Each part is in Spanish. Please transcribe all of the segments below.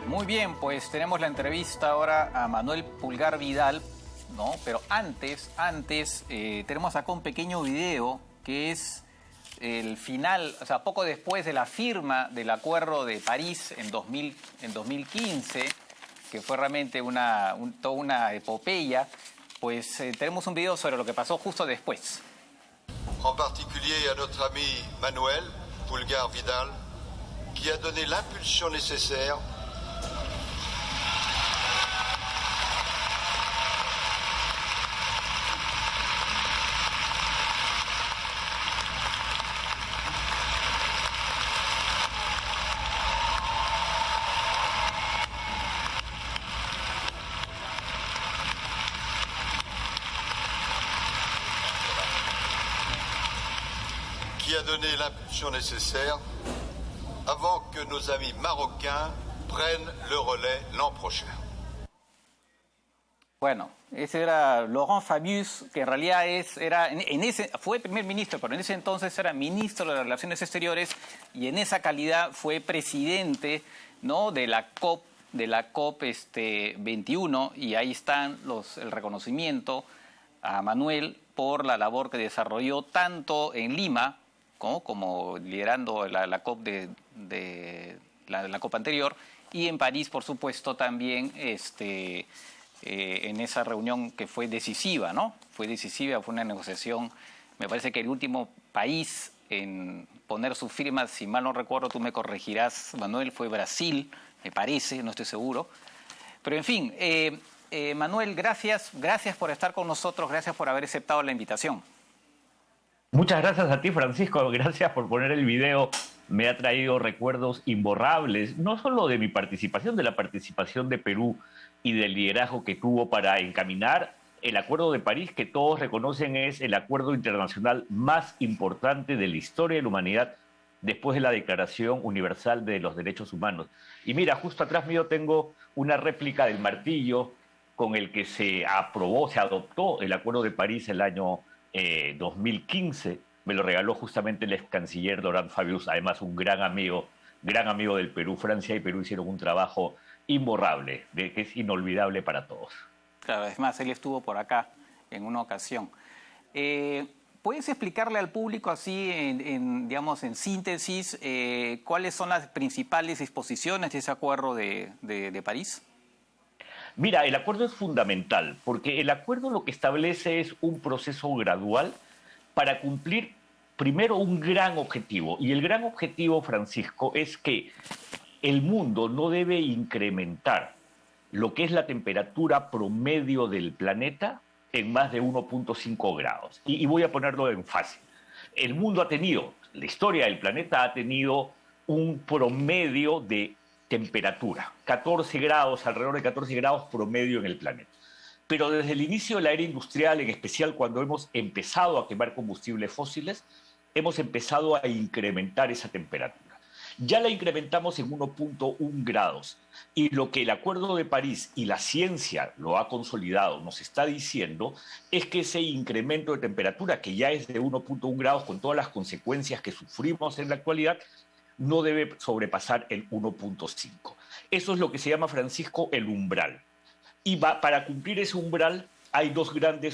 Muy bien, pues tenemos la entrevista ahora a Manuel Pulgar Vidal, ¿no? Pero antes tenemos acá un pequeño video que es el final, o sea, poco después de la firma del Acuerdo de París en 2015, que fue realmente toda una epopeya. Pues tenemos un video sobre lo que pasó justo después. En particulier a notre ami Manuel Pulgar Vidal, qui a donné l'impulsion nécessaire avant que nos amis marocains prennent le relais l'an prochain. Bueno, ese era Laurent Fabius, que en realidad fue primer ministro, pero en ese entonces era ministro de las Relaciones Exteriores y en esa calidad fue presidente, ¿no?, de la COP 21, y ahí están el reconocimiento a Manuel por la labor que desarrolló tanto en Lima como liderando la COP la COP anterior, y en París, por supuesto, también en esa reunión que fue decisiva, ¿no? Fue decisiva, fue una negociación. Me parece que el último país en poner su firma, si mal no recuerdo, tú me corregirás, Manuel, fue Brasil, me parece, no estoy seguro. Pero en fin, Manuel, gracias por estar con nosotros, gracias por haber aceptado la invitación. Muchas gracias a ti, Francisco. Gracias por poner el video. Me ha traído recuerdos imborrables, no solo de mi participación, de la participación de Perú y del liderazgo que tuvo para encaminar el Acuerdo de París, que todos reconocen es el acuerdo internacional más importante de la historia de la humanidad después de la Declaración Universal de los Derechos Humanos. Y mira, justo atrás mío tengo una réplica del martillo con el que se adoptó el Acuerdo de París el año 2015. Me lo regaló justamente el ex canciller Laurent Fabius, además un gran amigo del Perú. Francia y Perú hicieron un trabajo imborrable, que es inolvidable para todos. Claro, es más, él estuvo por acá en una ocasión. ¿Puedes explicarle al público así, digamos, en síntesis, cuáles son las principales disposiciones de ese acuerdo de París? Mira, el acuerdo es fundamental, porque el acuerdo lo que establece es un proceso gradual para cumplir primero un gran objetivo. Y el gran objetivo, Francisco, es que el mundo no debe incrementar lo que es la temperatura promedio del planeta en más de 1.5 grados. Y voy a ponerlo en fácil. El mundo ha tenido, la historia del planeta ha tenido un promedio de temperatura, 14 grados, alrededor de 14 grados promedio en el planeta. Pero desde el inicio de la era industrial, en especial cuando hemos empezado a quemar combustibles fósiles, hemos empezado a incrementar esa temperatura. Ya la incrementamos en 1.1 grados. Y lo que el Acuerdo de París y la ciencia lo ha consolidado, nos está diciendo, es que ese incremento de temperatura, que ya es de 1.1 grados con todas las consecuencias que sufrimos en la actualidad, no debe sobrepasar el 1.5. Eso es lo que se llama, Francisco, el umbral. Y para cumplir ese umbral hay dos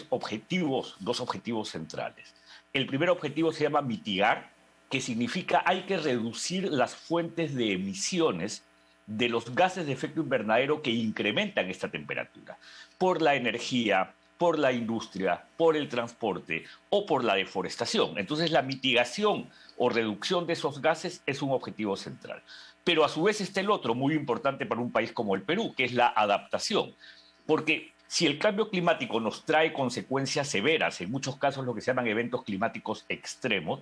objetivos centrales. El primer objetivo se llama mitigar, que significa hay que reducir las fuentes de emisiones de los gases de efecto invernadero que incrementan esta temperatura, por la energía, por la industria, por el transporte o por la deforestación. Entonces la mitigación o reducción de esos gases es un objetivo central. Pero a su vez está el otro, muy importante para un país como el Perú, que es la adaptación. Porque si el cambio climático nos trae consecuencias severas, en muchos casos lo que se llaman eventos climáticos extremos,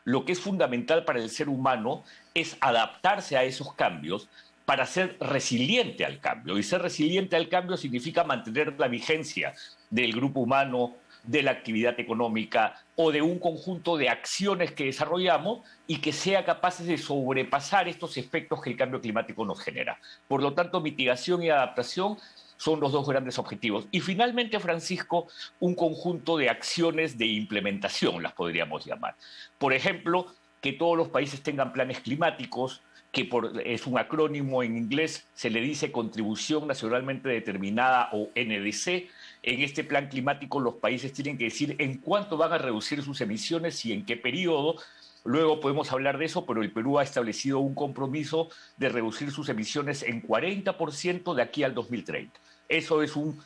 lo que es fundamental para el ser humano es adaptarse a esos cambios para ser resiliente al cambio. Y ser resiliente al cambio significa mantener la vigencia del grupo humano, de la actividad económica o de un conjunto de acciones que desarrollamos y que sea capaces de sobrepasar estos efectos que el cambio climático nos genera. Por lo tanto, mitigación y adaptación son los dos grandes objetivos. Y finalmente, Francisco, un conjunto de acciones de implementación, las podríamos llamar. Por ejemplo, que todos los países tengan planes climáticos, que es un acrónimo en inglés, se le dice Contribución Nacionalmente Determinada o NDC. En este plan climático los países tienen que decir en cuánto van a reducir sus emisiones y en qué periodo. Luego podemos hablar de eso, pero el Perú ha establecido un compromiso de reducir sus emisiones en 40% de aquí al 2030. Eso es un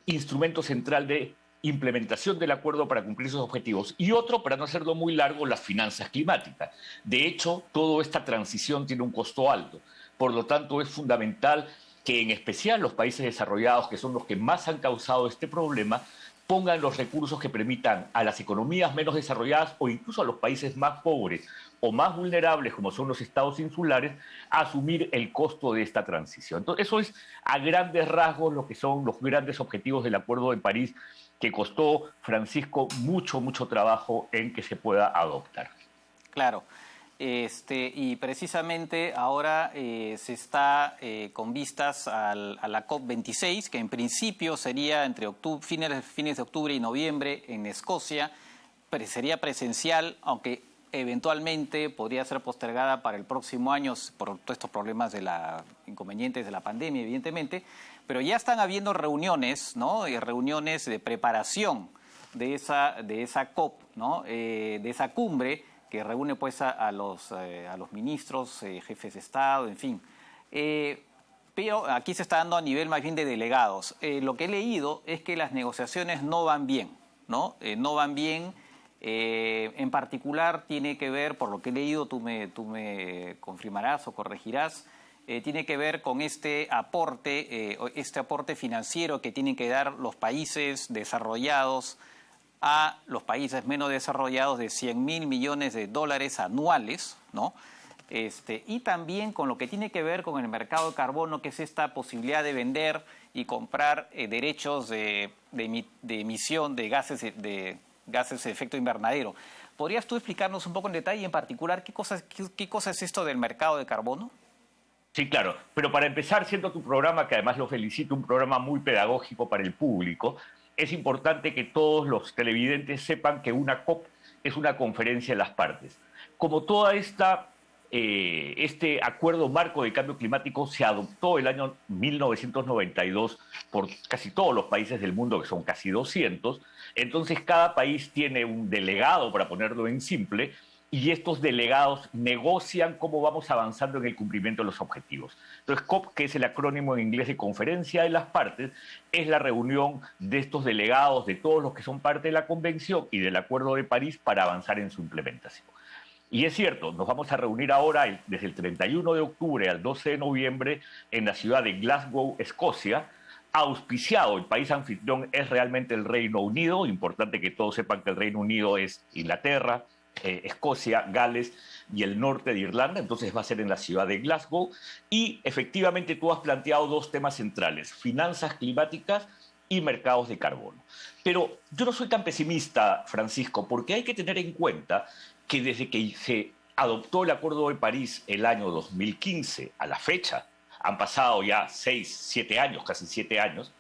instrumento central de implementación del acuerdo para cumplir esos objetivos. Y otro, para no hacerlo muy largo, las finanzas climáticas. De hecho, toda esta transición tiene un costo alto. Por lo tanto, es fundamental que en especial los países desarrollados, que son los que más han causado este problema, pongan los recursos que permitan a las economías menos desarrolladas o incluso a los países más pobres o más vulnerables, como son los estados insulares, asumir el costo de esta transición. Entonces, eso es a grandes rasgos lo que son los grandes objetivos del Acuerdo de París, que costó, Francisco, mucho trabajo en que se pueda adoptar. Claro. Y precisamente ahora se está con vistas a la COP26, que en principio sería entre fines de octubre y noviembre en Escocia, sería presencial, aunque eventualmente podría ser postergada para el próximo año por todos estos problemas inconvenientes de la pandemia, evidentemente, pero ya están habiendo reuniones, ¿no? Reuniones de preparación de esa COP, ¿no? De esa cumbre, que reúne pues a los ministros, jefes de Estado, en fin. Pero aquí se está dando a nivel más bien de delegados. Lo que he leído es que las negociaciones no van bien, ¿no? No van bien. En particular tiene que ver, por lo que he leído, tú me confirmarás o corregirás, tiene que ver con este aporte financiero que tienen que dar los países desarrollados a los países menos desarrollados de $100.000 millones anuales, ¿no? Y también con lo que tiene que ver con el mercado de carbono, que es esta posibilidad de vender y comprar derechos de emisión de gases de efecto invernadero. ¿Podrías tú explicarnos un poco en detalle, en particular, qué cosa es esto del mercado de carbono? Sí, claro. Pero para empezar, siendo tu programa, que además lo felicito, un programa muy pedagógico para el público, es importante que todos los televidentes sepan que una COP es una conferencia de las partes. Como toda este acuerdo marco de cambio climático se adoptó el año 1992 por casi todos los países del mundo, que son casi 200, entonces cada país tiene un delegado, para ponerlo en simple, y estos delegados negocian cómo vamos avanzando en el cumplimiento de los objetivos. Entonces, COP, que es el acrónimo en inglés de Conferencia de las Partes, es la reunión de estos delegados, de todos los que son parte de la Convención y del Acuerdo de París, para avanzar en su implementación. Y es cierto, nos vamos a reunir ahora desde el 31 de octubre al 12 de noviembre en la ciudad de Glasgow, Escocia, auspiciado. El país anfitrión es realmente el Reino Unido. Importante que todos sepan que el Reino Unido es Inglaterra, Escocia, Gales y el norte de Irlanda. Entonces va a ser en la ciudad de Glasgow. Y efectivamente tú has planteado dos temas centrales: finanzas climáticas y mercados de carbono. Pero yo no soy tan pesimista, Francisco, porque hay que tener en cuenta que desde que se adoptó el Acuerdo de París el año 2015 a la fecha, han pasado ya 6, 7 años, casi 7 años,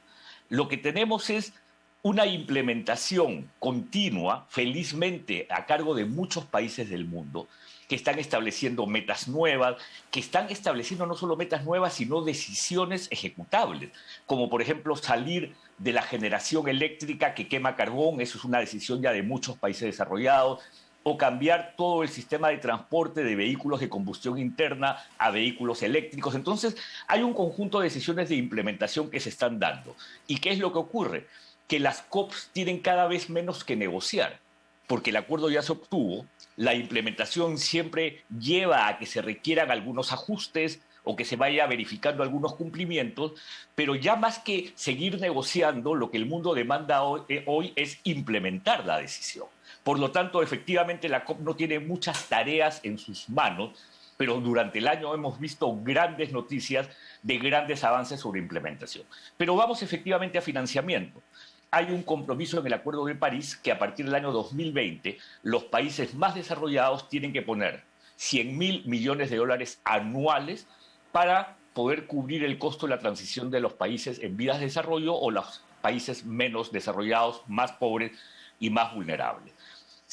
lo que tenemos es una implementación continua, felizmente a cargo de muchos países del mundo, que están estableciendo metas nuevas, que están estableciendo no solo metas nuevas, sino decisiones ejecutables, como por ejemplo salir de la generación eléctrica que quema carbón. Eso es una decisión ya de muchos países desarrollados, o cambiar todo el sistema de transporte de vehículos de combustión interna a vehículos eléctricos. Entonces, hay un conjunto de decisiones de implementación que se están dando. ¿Y qué es lo que ocurre? Que las COPs tienen cada vez menos que negociar, porque el acuerdo ya se obtuvo, la implementación siempre lleva a que se requieran algunos ajustes o que se vaya verificando algunos cumplimientos, pero ya más que seguir negociando, lo que el mundo demanda hoy es implementar la decisión. Por lo tanto, efectivamente, la COP no tiene muchas tareas en sus manos, pero durante el año hemos visto grandes noticias de grandes avances sobre implementación. Pero vamos efectivamente a financiamiento. Hay un compromiso en el Acuerdo de París que a partir del año 2020 los países más desarrollados tienen que poner $100.000 millones anuales para poder cubrir el costo de la transición de los países en vías de desarrollo o los países menos desarrollados, más pobres y más vulnerables.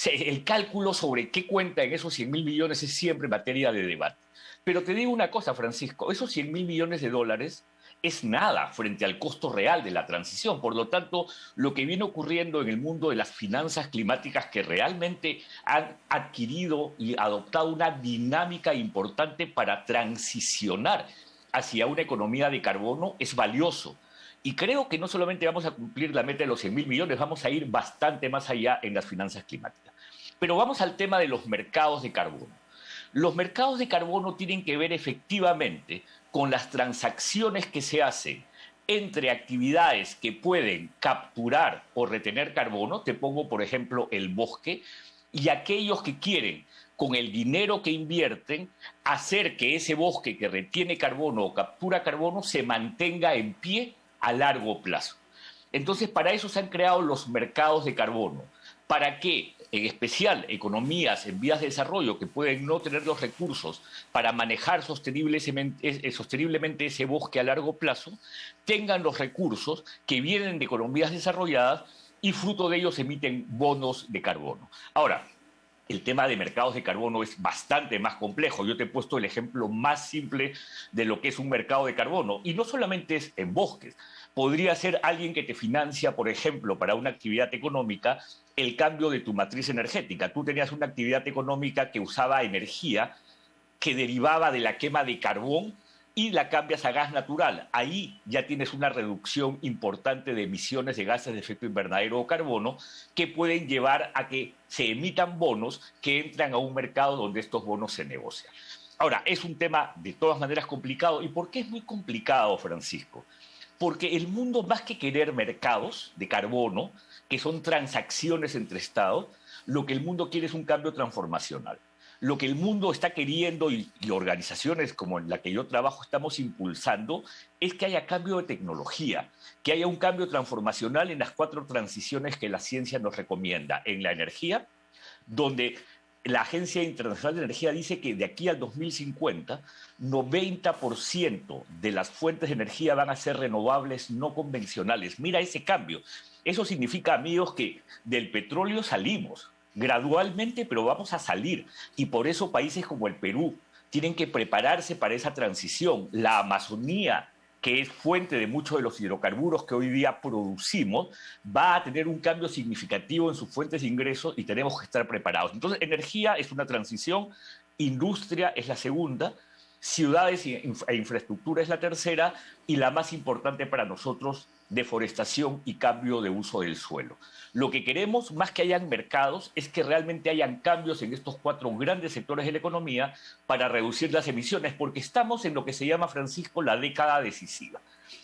El cálculo sobre qué cuenta en esos $100.000 millones es siempre materia de debate. Pero te digo una cosa, Francisco, esos 100.000 millones de dólares es nada frente al costo real de la transición. Por lo tanto, lo que viene ocurriendo en el mundo de las finanzas climáticas que realmente han adquirido y adoptado una dinámica importante para transicionar hacia una economía de carbono es valioso. Y creo que no solamente vamos a cumplir la meta de los 100.000 millones, vamos a ir bastante más allá en las finanzas climáticas. Pero vamos al tema de los mercados de carbono. Los mercados de carbono tienen que ver efectivamente con las transacciones que se hacen entre actividades que pueden capturar o retener carbono, te pongo por ejemplo el bosque, y aquellos que quieren, con el dinero que invierten, hacer que ese bosque que retiene carbono o captura carbono se mantenga en pie a largo plazo. Entonces, para eso se han creado los mercados de carbono, para que, en especial, economías en vías de desarrollo que pueden no tener los recursos para manejar sosteniblemente ese bosque a largo plazo, tengan los recursos que vienen de economías desarrolladas y fruto de ellos emiten bonos de carbono. Ahora, el tema de mercados de carbono es bastante más complejo. Yo te he puesto el ejemplo más simple de lo que es un mercado de carbono. Y no solamente es en bosques. Podría ser alguien que te financia, por ejemplo, para una actividad económica, el cambio de tu matriz energética. Tú tenías una actividad económica que usaba energía que derivaba de la quema de carbón y la cambias a gas natural. Ahí ya tienes una reducción importante de emisiones de gases de efecto invernadero o carbono que pueden llevar a que se emitan bonos que entran a un mercado donde estos bonos se negocian. Ahora, es un tema de todas maneras complicado. ¿Y por qué es muy complicado, Francisco? Porque el mundo, más que querer mercados de carbono, que son transacciones entre estados, lo que el mundo quiere es un cambio transformacional. Lo que el mundo está queriendo y organizaciones como en la que yo trabajo estamos impulsando es que haya cambio de tecnología, que haya un cambio transformacional en las 4 transiciones que la ciencia nos recomienda. En la energía, donde la Agencia Internacional de Energía dice que de aquí al 2050, 90% de las fuentes de energía van a ser renovables no convencionales. Mira ese cambio. Eso significa, amigos, que del petróleo salimos gradualmente, pero vamos a salir. Y por eso países como el Perú tienen que prepararse para esa transición. La Amazonía, que es fuente de muchos de los hidrocarburos que hoy día producimos, va a tener un cambio significativo en sus fuentes de ingresos y tenemos que estar preparados. Entonces, energía es una transición, industria es la segunda, ciudades e infraestructura es la tercera, y la más importante para nosotros, deforestación y cambio de uso del suelo. Lo que queremos, más que hayan mercados, es que realmente hayan cambios en estos 4 grandes sectores de la economía para reducir las emisiones, porque estamos en lo que se llama, Francisco, la década decisiva.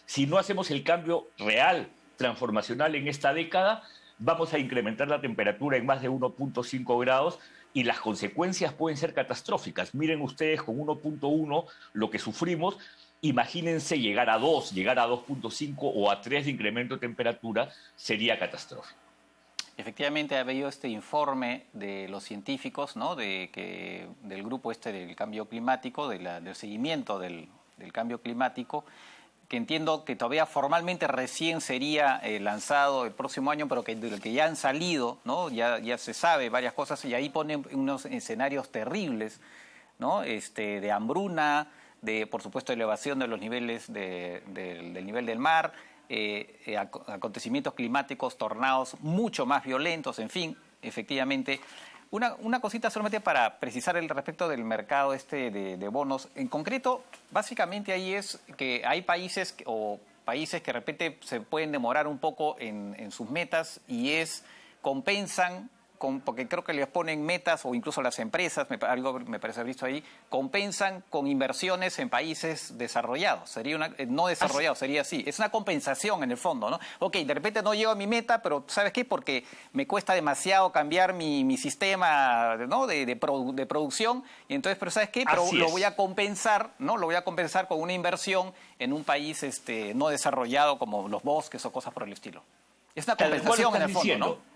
Si no hacemos el cambio real, transformacional en esta década, vamos a incrementar la temperatura en más de 1.5 grados y las consecuencias pueden ser catastróficas. Miren ustedes con 1.1 lo que sufrimos. Imagínense llegar a 2, llegar a 2.5 o a 3 de incremento de temperatura, sería catastrófico. Efectivamente, ha habido este informe de los científicos, ¿no? Del grupo del cambio climático, del seguimiento del cambio climático, que entiendo que todavía formalmente recién sería lanzado el próximo año, pero del que ya han salido, ¿no? Ya se sabe varias cosas, y ahí ponen unos escenarios terribles, ¿no? De hambruna, por supuesto, elevación de los niveles del nivel del mar, acontecimientos climáticos, tornados mucho más violentos, en fin, efectivamente. Una cosita solamente para precisar el respecto del mercado de bonos. En concreto, básicamente ahí es que hay países que de repente se pueden demorar un poco en sus metas y compensan, porque creo que les ponen metas, o incluso las empresas, algo me parece haber visto ahí, compensan con inversiones en países desarrollados. No desarrollados, sería así. Es una compensación en el fondo, ¿no? Ok, de repente no llego a mi meta, pero ¿sabes qué? Porque me cuesta demasiado cambiar mi sistema, ¿no? de producción, y entonces, pero ¿sabes qué? Pero lo voy a compensar, ¿no? Lo voy a compensar con una inversión en un país no desarrollado como los bosques o cosas por el estilo. Es una compensación en el fondo, ¿no?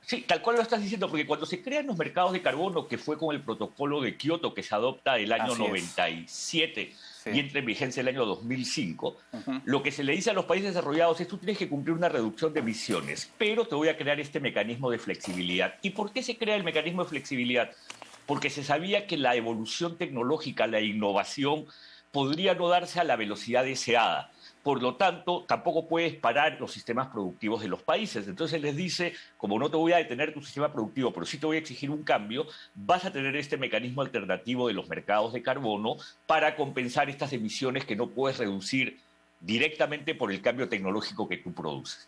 Sí, tal cual lo estás diciendo, porque cuando se crean los mercados de carbono, que fue con el protocolo de Kioto que se adopta el año 97 y entra en vigencia el año 2005, lo que se le dice a los países desarrollados es: tú tienes que cumplir una reducción de emisiones, pero te voy a crear este mecanismo de flexibilidad. ¿Y por qué se crea el mecanismo de flexibilidad? porque se sabía que la evolución tecnológica, la innovación, podría no darse a la velocidad deseada. Por lo tanto, tampoco puedes parar los sistemas productivos de los países. Entonces les dice, como no te voy a detener tu sistema productivo, pero sí te voy a exigir un cambio, vas a tener este mecanismo alternativo de los mercados de carbono para compensar estas emisiones que no puedes reducir directamente por el cambio tecnológico que tú produces.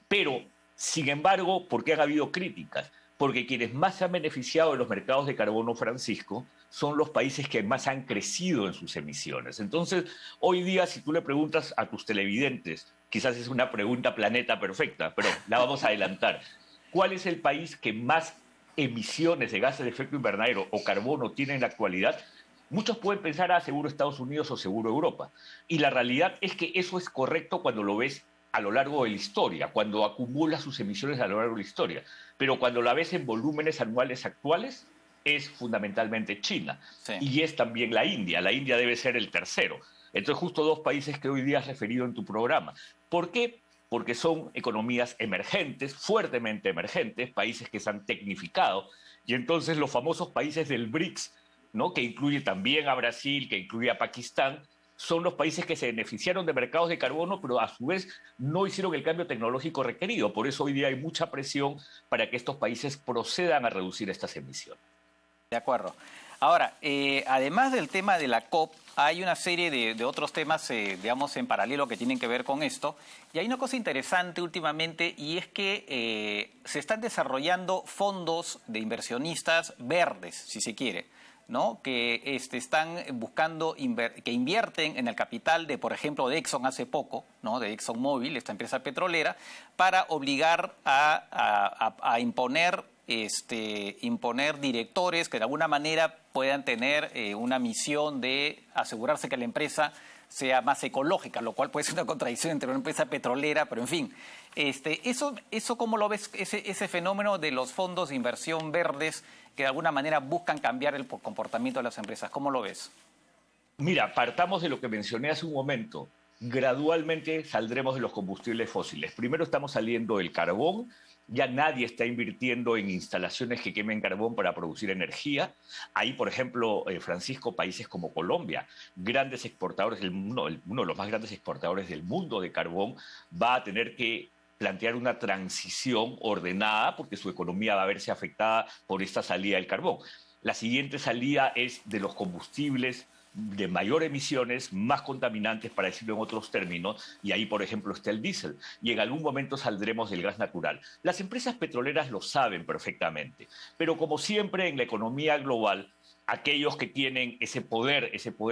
Pero, sin embargo, ¿por qué han habido críticas? Porque quienes más se han beneficiado de los mercados de carbono, Francisco, son los países que más han crecido en sus emisiones. Entonces, hoy día, si tú le preguntas a tus televidentes, quizás es una pregunta planeta perfecta, pero la vamos a adelantar. ¿Cuál es el país que más emisiones de gases de efecto invernadero o carbono tiene en la actualidad? Muchos pueden pensar, seguro Estados Unidos o seguro Europa. Y la realidad es que eso es correcto cuando lo ves a lo largo de la historia, cuando acumula sus emisiones a lo largo de la historia. Pero cuando la ves en volúmenes anuales actuales, es fundamentalmente China. Sí. Y es también la India. La India debe ser el tercero. Entonces, justo dos países que hoy día has referido en tu programa. ¿Por qué? Porque son economías emergentes, fuertemente emergentes, países que se han tecnificado. Y entonces los famosos países del BRICS, ¿no?, que incluye también a Brasil, que incluye a Pakistán, son los países que se beneficiaron de mercados de carbono, pero a su vez no hicieron el cambio tecnológico requerido. Por eso hoy día hay mucha presión para que estos países procedan a reducir estas emisiones. De acuerdo. Ahora, además del tema de la COP, hay una serie de otros temas, digamos, en paralelo que tienen que ver con esto. Y hay una cosa interesante últimamente y es que se están desarrollando fondos de inversionistas verdes, si se quiere, ¿no? Que están buscando que invierten en el capital de, por ejemplo, de Exxon hace poco, ¿no?, de ExxonMobil, esta empresa petrolera, para obligar a imponer directores que de alguna manera puedan tener una misión de asegurarse que la empresa sea más ecológica, lo cual puede ser una contradicción entre una empresa petrolera, pero en fin. ¿Eso cómo lo ves, ese fenómeno de los fondos de inversión verdes que de alguna manera buscan cambiar el comportamiento de las empresas? ¿Cómo lo ves? Mira, partamos de lo que mencioné hace un momento. Gradualmente saldremos de los combustibles fósiles. Primero estamos saliendo del carbón. Ya nadie está invirtiendo en instalaciones que quemen carbón para producir energía. Ahí, por ejemplo, Francisco, países como Colombia, grandes exportadores del mundo, uno de los más grandes exportadores del mundo de carbón, va a tener que plantear una transición ordenada porque su economía va a verse afectada por esta salida del carbón. La siguiente salida es de los combustibles de mayor emisiones, más contaminantes, para decirlo en otros términos, y ahí, por ejemplo, está el diésel. Y en algún momento saldremos del gas natural. Las empresas petroleras lo saben perfectamente, pero como siempre en la economía global, aquellos que tienen ese poder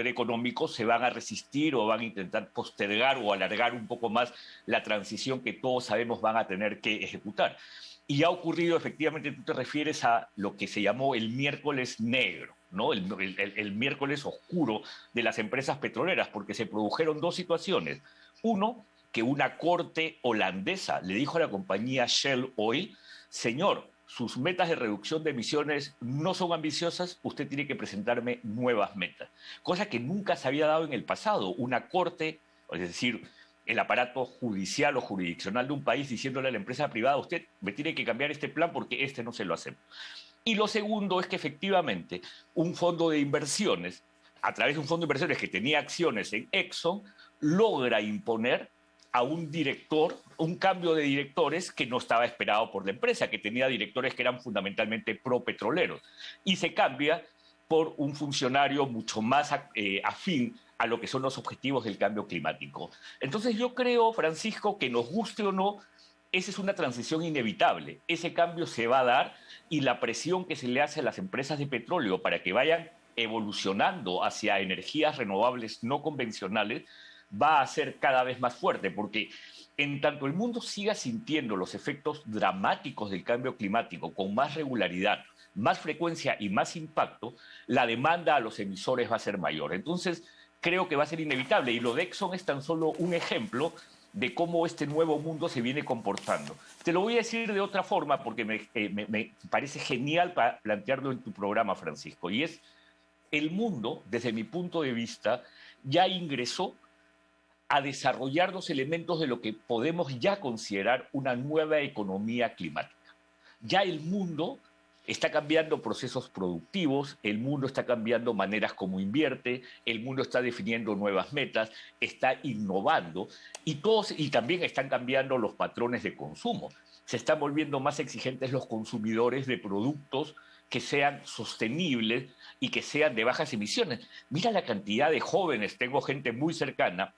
económico, se van a resistir o van a intentar postergar o alargar un poco más la transición que todos sabemos van a tener que ejecutar. Y ha ocurrido, efectivamente, tú te refieres a lo que se llamó el miércoles negro, ¿no? El miércoles oscuro de las empresas petroleras, porque se produjeron dos situaciones. Uno, que una corte holandesa le dijo a la compañía Shell Oil: señor, sus metas de reducción de emisiones no son ambiciosas, usted tiene que presentarme nuevas metas. Cosa que nunca se había dado en el pasado. Una corte, es decir, el aparato judicial o jurisdiccional de un país diciéndole a la empresa privada: usted me tiene que cambiar este plan porque este no se lo hacemos. Y lo segundo es que efectivamente un fondo de inversiones, a través de un fondo de inversiones que tenía acciones en Exxon, logra imponer a un director, un cambio de directores que no estaba esperado por la empresa, que tenía directores que eran fundamentalmente pro-petroleros, y se cambia por un funcionario mucho más afín a lo que son los objetivos del cambio climático. Entonces yo creo, Francisco, que nos guste o no, esa es una transición inevitable. Ese cambio se va a dar, y la presión que se le hace a las empresas de petróleo para que vayan evolucionando hacia energías renovables no convencionales va a ser cada vez más fuerte, porque en tanto el mundo siga sintiendo los efectos dramáticos del cambio climático con más regularidad, más frecuencia y más impacto, la demanda a los emisores va a ser mayor. Entonces, creo que va a ser inevitable, y lo de Exxon es tan solo un ejemplo de cómo este nuevo mundo se viene comportando. Te lo voy a decir de otra forma porque me parece genial para plantearlo en tu programa, Francisco, y es: el mundo, desde mi punto de vista, ya ingresó a desarrollar los elementos de lo que podemos ya considerar una nueva economía climática. Ya el mundo Está cambiando procesos productivos, el mundo está cambiando maneras como invierte, el mundo está definiendo nuevas metas, está innovando y también están cambiando los patrones de consumo. Se están volviendo más exigentes los consumidores de productos que sean sostenibles y que sean de bajas emisiones. Mira la cantidad de jóvenes, tengo gente muy cercana,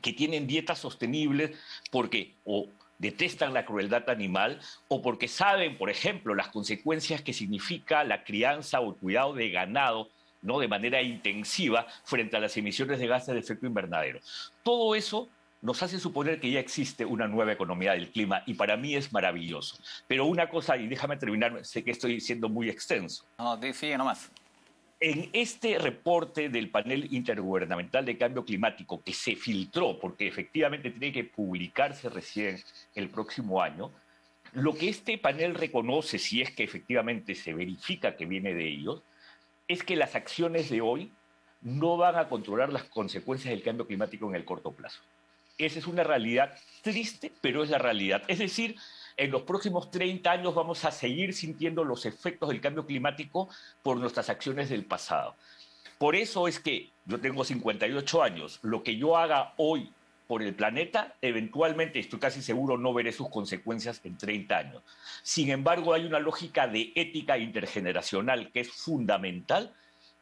que tienen dietas sostenibles porque o detestan la crueldad animal o porque saben, por ejemplo, las consecuencias que significa la crianza o el cuidado de ganado, ¿no?, de manera intensiva frente a las emisiones de gases de efecto invernadero. Todo eso nos hace suponer que ya existe una nueva economía del clima y para mí es maravilloso. Pero una cosa, y déjame terminar, sé que estoy siendo muy extenso. No, sigue nomás. En este reporte del panel intergubernamental de cambio climático que se filtró, porque efectivamente tiene que publicarse recién el próximo año, lo que este panel reconoce, si es que efectivamente se verifica que viene de ellos, es que las acciones de hoy no van a controlar las consecuencias del cambio climático en el corto plazo. Esa es una realidad triste, pero es la realidad. Es decir, en los próximos 30 años vamos a seguir sintiendo los efectos del cambio climático por nuestras acciones del pasado. Por eso es que yo tengo 58 años. Lo que yo haga hoy por el planeta, eventualmente, estoy casi seguro, no veré sus consecuencias en 30 años. Sin embargo, hay una lógica de ética intergeneracional que es fundamental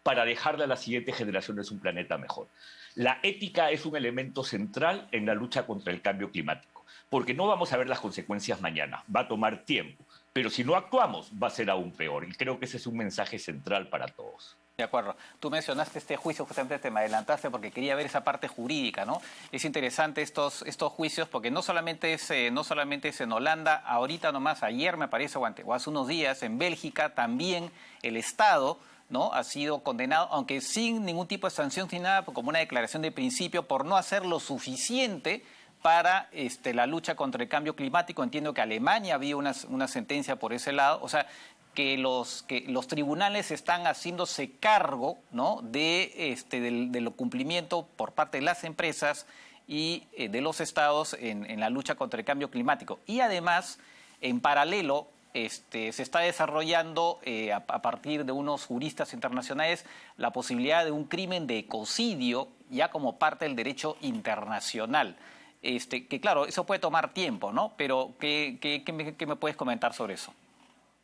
para dejarle a las siguientes generaciones un planeta mejor. La ética es un elemento central en la lucha contra el cambio climático, porque no vamos a ver las consecuencias mañana, va a tomar tiempo, pero si no actuamos va a ser aún peor, y creo que ese es un mensaje central para todos. De acuerdo. Tú mencionaste este juicio, justamente te me adelantaste porque quería ver esa parte jurídica, ¿no? Es interesante estos juicios porque no solamente es en Holanda, ahorita nomás, ayer me parece, o hace unos días, en Bélgica también el Estado, ¿no?, ha sido condenado, aunque sin ningún tipo de sanción ni nada, como una declaración de principio por no hacer lo suficiente para la lucha contra el cambio climático. Entiendo que Alemania había una sentencia por ese lado, o sea, que los tribunales están haciéndose cargo, ¿no?, del cumplimiento por parte de las empresas y de los estados en la lucha contra el cambio climático. Y además, en paralelo, se está desarrollando a partir de unos juristas internacionales la posibilidad de un crimen de ecocidio ya como parte del derecho internacional. Que claro, eso puede tomar tiempo, ¿no? Pero ¿qué me puedes comentar sobre eso?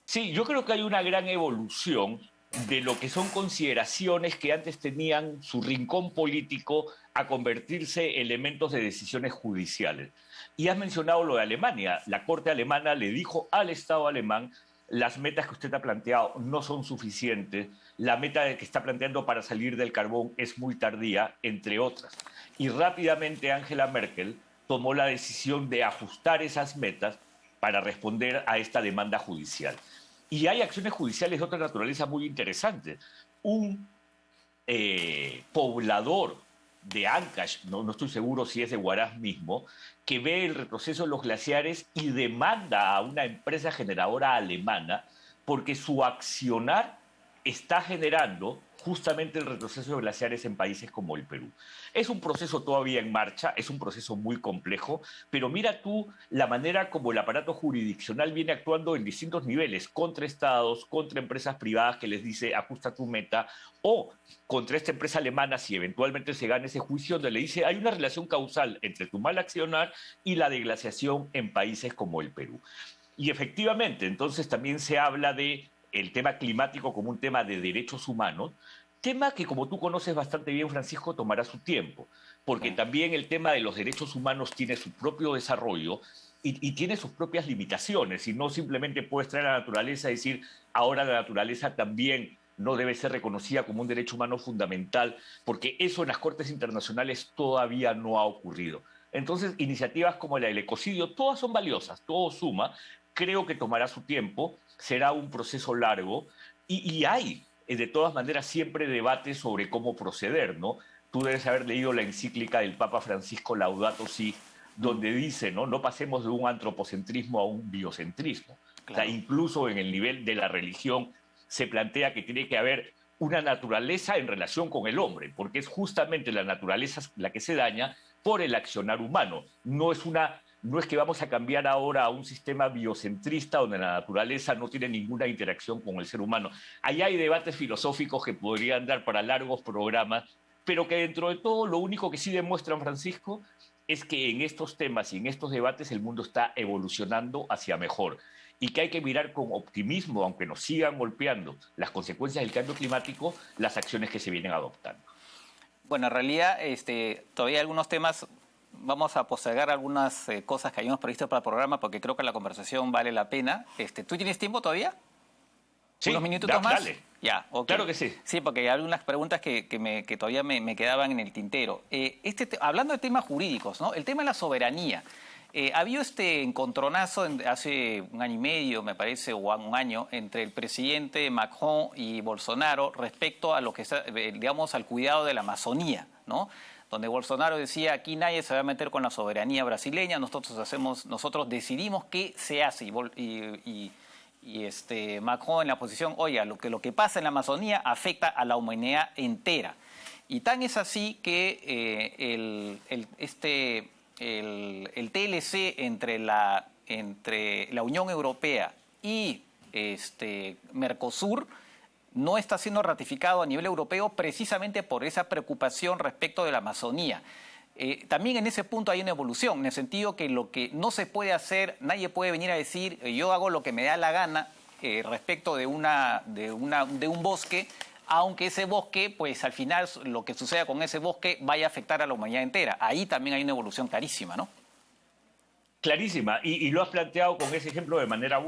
Sí, yo creo que hay una gran evolución de lo que son consideraciones que antes tenían su rincón político a convertirse en elementos de decisiones judiciales. Y has mencionado lo de Alemania. La Corte alemana le dijo al Estado alemán: las metas que usted ha planteado no son suficientes, la meta que está planteando para salir del carbón es muy tardía, entre otras. Y rápidamente Angela Merkel tomó la decisión de ajustar esas metas para responder a esta demanda judicial. Y hay acciones judiciales de otra naturaleza muy interesantes. Un poblador de Ancash, no estoy seguro si es de Huaraz mismo, que ve el retroceso de los glaciares y demanda a una empresa generadora alemana porque su accionar está generando justamente el retroceso de glaciares en países como el Perú. Es un proceso todavía en marcha, es un proceso muy complejo, pero mira tú la manera como el aparato jurisdiccional viene actuando en distintos niveles, contra estados, contra empresas privadas que les dice ajusta tu meta, o contra esta empresa alemana si eventualmente se gana ese juicio, donde le dice hay una relación causal entre tu mal accionar y la deglaciación en países como el Perú. Y efectivamente, entonces también se habla de el tema climático como un tema de derechos humanos, tema que, como tú conoces bastante bien, Francisco, tomará su tiempo, porque también el tema de los derechos humanos tiene su propio desarrollo y tiene sus propias limitaciones, y no simplemente puedes traer a la naturaleza y decir ahora la naturaleza también no debe ser reconocida como un derecho humano fundamental, porque eso en las Cortes Internacionales todavía no ha ocurrido. Entonces, iniciativas como la del ecocidio, todas son valiosas, todo suma, creo que tomará su tiempo, será un proceso largo y hay, de todas maneras, siempre debate sobre cómo proceder, ¿no? Tú debes haber leído la encíclica del Papa Francisco Laudato Si, donde dice, no pasemos de un antropocentrismo a un biocentrismo. Claro. O sea, incluso en el nivel de la religión se plantea que tiene que haber una naturaleza en relación con el hombre, porque es justamente la naturaleza la que se daña por el accionar humano. No es una no es que vamos a cambiar ahora a un sistema biocentrista donde la naturaleza no tiene ninguna interacción con el ser humano. Ahí hay debates filosóficos que podrían dar para largos programas, pero que dentro de todo lo único que sí demuestran, Francisco, es que en estos temas y en estos debates el mundo está evolucionando hacia mejor y que hay que mirar con optimismo, aunque nos sigan golpeando las consecuencias del cambio climático, las acciones que se vienen adoptando. Bueno, en realidad todavía hay algunos temas, vamos a postergar algunas cosas que hayamos previsto para el programa porque creo que la conversación vale la pena. ¿Tú tienes tiempo todavía? Sí, ¿Unos minutitos más? Dale. Ya, okay. Claro que sí. Sí, porque hay algunas preguntas que todavía me quedaban en el tintero. Hablando de temas jurídicos, ¿no? El tema de la soberanía. Había este encontronazo hace un año y medio, me parece, o un año, entre el presidente Macron y Bolsonaro respecto a lo que está, digamos, al cuidado de la Amazonía, ¿no? Donde Bolsonaro decía, aquí nadie se va a meter con la soberanía brasileña, nosotros decidimos qué se hace. Y Macron en la posición, oiga, lo que pasa en la Amazonía afecta a la humanidad entera. Y tan es así que el TLC entre la Unión Europea y Mercosur no está siendo ratificado a nivel europeo precisamente por esa preocupación respecto de la Amazonía. También en ese punto hay una evolución, en el sentido que lo que no se puede hacer, nadie puede venir a decir yo hago lo que me da la gana respecto de un bosque, aunque ese bosque, pues al final lo que suceda con ese bosque vaya a afectar a la humanidad entera. Ahí también hay una evolución clarísima, ¿no? Clarísima, y lo has planteado con ese ejemplo de manera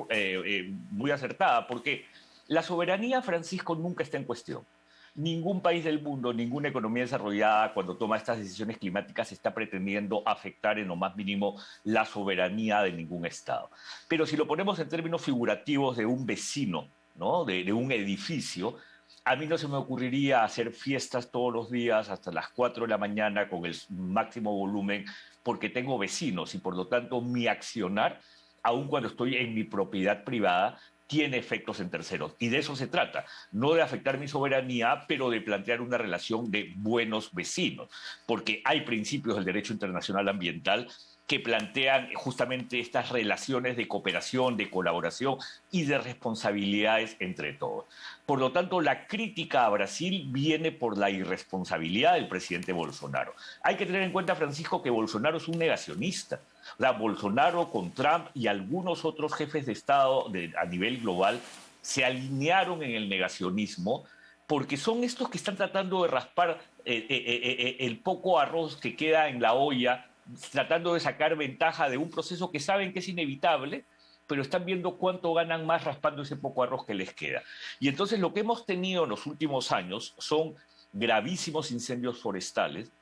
muy acertada, porque la soberanía, Francisco, nunca está en cuestión. Ningún país del mundo, ninguna economía desarrollada, cuando toma estas decisiones climáticas, está pretendiendo afectar en lo más mínimo la soberanía de ningún Estado. Pero si lo ponemos en términos figurativos de un vecino, ¿no? de un edificio, a mí no se me ocurriría hacer fiestas todos los días hasta las 4 de la mañana con el máximo volumen, porque tengo vecinos y por lo tanto mi accionar, aun cuando estoy en mi propiedad privada, tiene efectos en terceros. Y de eso se trata, no de afectar mi soberanía, pero de plantear una relación de buenos vecinos, porque hay principios del derecho internacional ambiental que plantean justamente estas relaciones de cooperación, de colaboración y de responsabilidades entre todos. Por lo tanto, la crítica a Brasil viene por la irresponsabilidad del presidente Bolsonaro. Hay que tener en cuenta, Francisco, que Bolsonaro es un negacionista. O sea, Bolsonaro con Trump y algunos otros jefes de Estado a nivel global se alinearon en el negacionismo porque son estos que están tratando de raspar el poco arroz que queda en la olla, tratando de sacar ventaja de un proceso que saben que es inevitable, pero están viendo cuánto ganan más raspando ese poco arroz que les queda. Y entonces lo que hemos tenido en los últimos años son gravísimos incendios forestales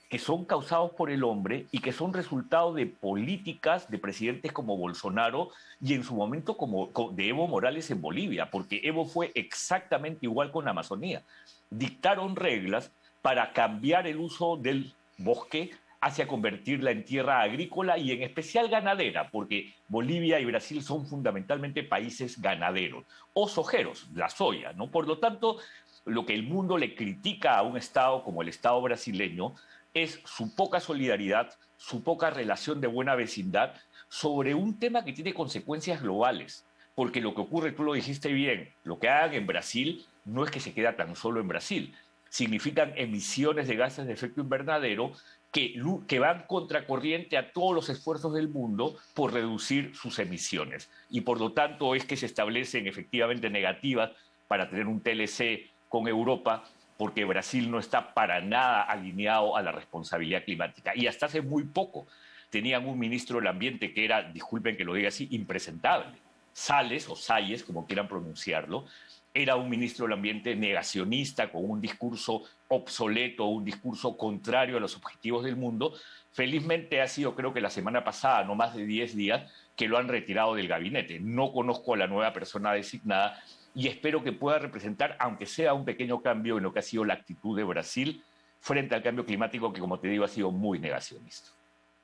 que son causados por el hombre y que son resultado de políticas de presidentes como Bolsonaro y en su momento como de Evo Morales en Bolivia, porque Evo fue exactamente igual con la Amazonía. Dictaron reglas para cambiar el uso del bosque hacia convertirla en tierra agrícola y en especial ganadera, porque Bolivia y Brasil son fundamentalmente países ganaderos o sojeros, la soya, ¿no? Por lo tanto, lo que el mundo le critica a un Estado como el Estado brasileño es su poca solidaridad, su poca relación de buena vecindad sobre un tema que tiene consecuencias globales. Porque lo que ocurre, tú lo dijiste bien, lo que hagan en Brasil no es que se queda tan solo en Brasil. Significan emisiones de gases de efecto invernadero que van contracorriente a todos los esfuerzos del mundo por reducir sus emisiones. Y por lo tanto es que se establecen efectivamente negativas para tener un TLC con Europa, porque Brasil no está para nada alineado a la responsabilidad climática. Y hasta hace muy poco tenían un ministro del Ambiente que era, disculpen que lo diga así, impresentable. Salles, o Salles, como quieran pronunciarlo, era un ministro del Ambiente negacionista, con un discurso obsoleto, un discurso contrario a los objetivos del mundo. Felizmente ha sido, creo que la semana pasada, no más de 10 días, que lo han retirado del gabinete. No conozco a la nueva persona designada, y espero que pueda representar, aunque sea un pequeño cambio en lo que ha sido la actitud de Brasil frente al cambio climático, que como te digo ha sido muy negacionista.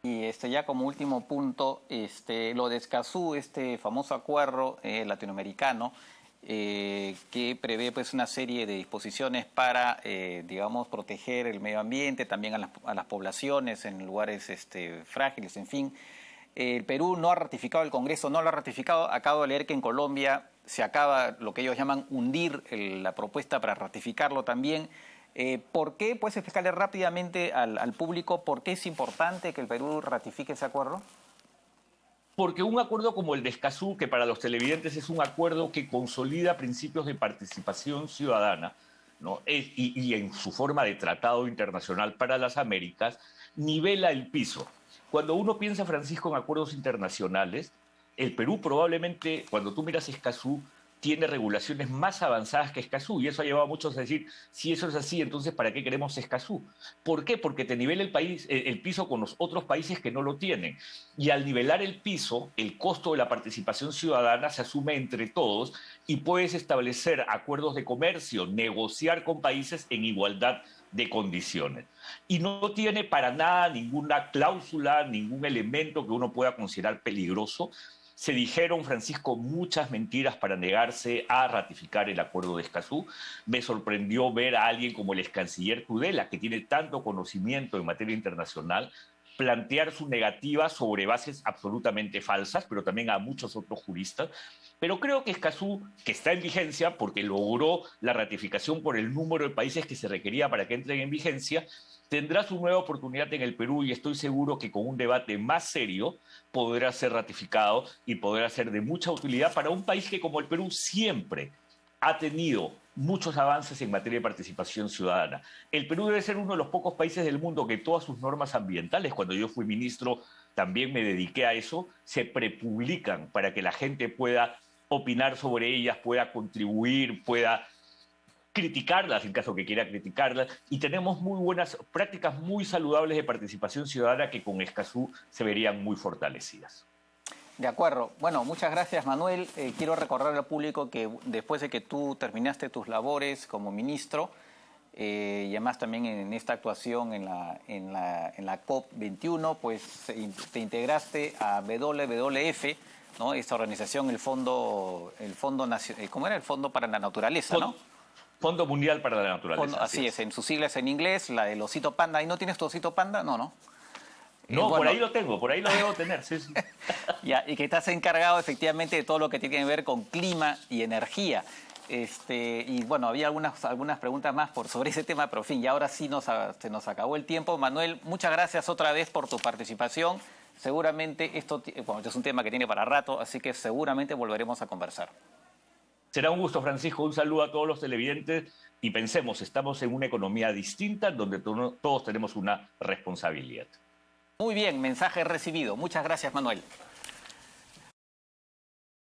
Y ya como último punto, lo de Escazú, este famoso acuerdo latinoamericano que prevé pues una serie de disposiciones para, digamos, proteger el medio ambiente, también a las poblaciones en lugares frágiles, en fin. El Perú no ha ratificado, el Congreso no lo ha ratificado. Acabo de leer que en Colombia se acaba lo que ellos llaman hundir la propuesta para ratificarlo también. ¿Por qué? ¿Puedes explicarle rápidamente al público por qué es importante que el Perú ratifique ese acuerdo? Porque un acuerdo como el de Escazú, que para los televidentes es un acuerdo que consolida principios de participación ciudadana, ¿no? y en su forma de tratado internacional para las Américas, nivela el piso. Cuando uno piensa, Francisco, en acuerdos internacionales, el Perú probablemente, cuando tú miras Escazú, tiene regulaciones más avanzadas que Escazú, y eso ha llevado a muchos a decir, si eso es así, entonces ¿para qué queremos Escazú? ¿Por qué? Porque te nivela el piso con los otros países que no lo tienen. Y al nivelar el piso, el costo de la participación ciudadana se asume entre todos y puedes establecer acuerdos de comercio, negociar con países en igualdad de condiciones. Y no tiene para nada ninguna cláusula, ningún elemento que uno pueda considerar peligroso. Se dijeron, Francisco, muchas mentiras para negarse a ratificar el acuerdo de Escazú. Me sorprendió ver a alguien como el ex canciller Tudela, que tiene tanto conocimiento en materia internacional, plantear su negativa sobre bases absolutamente falsas, pero también a muchos otros juristas. Pero creo que Escazú, que está en vigencia porque logró la ratificación por el número de países que se requería para que entren en vigencia, tendrá su nueva oportunidad en el Perú y estoy seguro que con un debate más serio podrá ser ratificado y podrá ser de mucha utilidad para un país que, como el Perú, siempre ha tenido muchos avances en materia de participación ciudadana. El Perú debe ser uno de los pocos países del mundo que todas sus normas ambientales, cuando yo fui ministro también me dediqué a eso, se prepublican para que la gente pueda opinar sobre ellas, pueda contribuir, pueda criticarlas en caso que quiera criticarlas, y tenemos muy buenas prácticas muy saludables de participación ciudadana que con Escazú se verían muy fortalecidas. De acuerdo. Bueno, muchas gracias, Manuel. Quiero recordar al público que después de que tú terminaste tus labores como ministro, y además también en esta actuación en la COP21, pues te integraste a WWF, ¿no? Esta organización, el Fondo Nacional, ¿cómo era? El Fondo para la Naturaleza, ¿no? Fondo Mundial para la Naturaleza. Así es, en sus siglas en inglés, la del osito panda. ¿Ahí no tienes tu osito panda? No, ¿no? No, bueno, por ahí lo tengo, por ahí lo debo tener, sí, sí. Ya, y que estás encargado efectivamente de todo lo que tiene que ver con clima y energía. Y bueno, había algunas preguntas más sobre ese tema, pero en fin, ya ahora sí se nos acabó el tiempo. Manuel, muchas gracias otra vez por tu participación. Seguramente esto es un tema que tiene para rato, así que seguramente volveremos a conversar. Será un gusto, Francisco. Un saludo a todos los televidentes y pensemos, estamos en una economía distinta donde todos tenemos una responsabilidad. Muy bien, mensaje recibido. Muchas gracias, Manuel.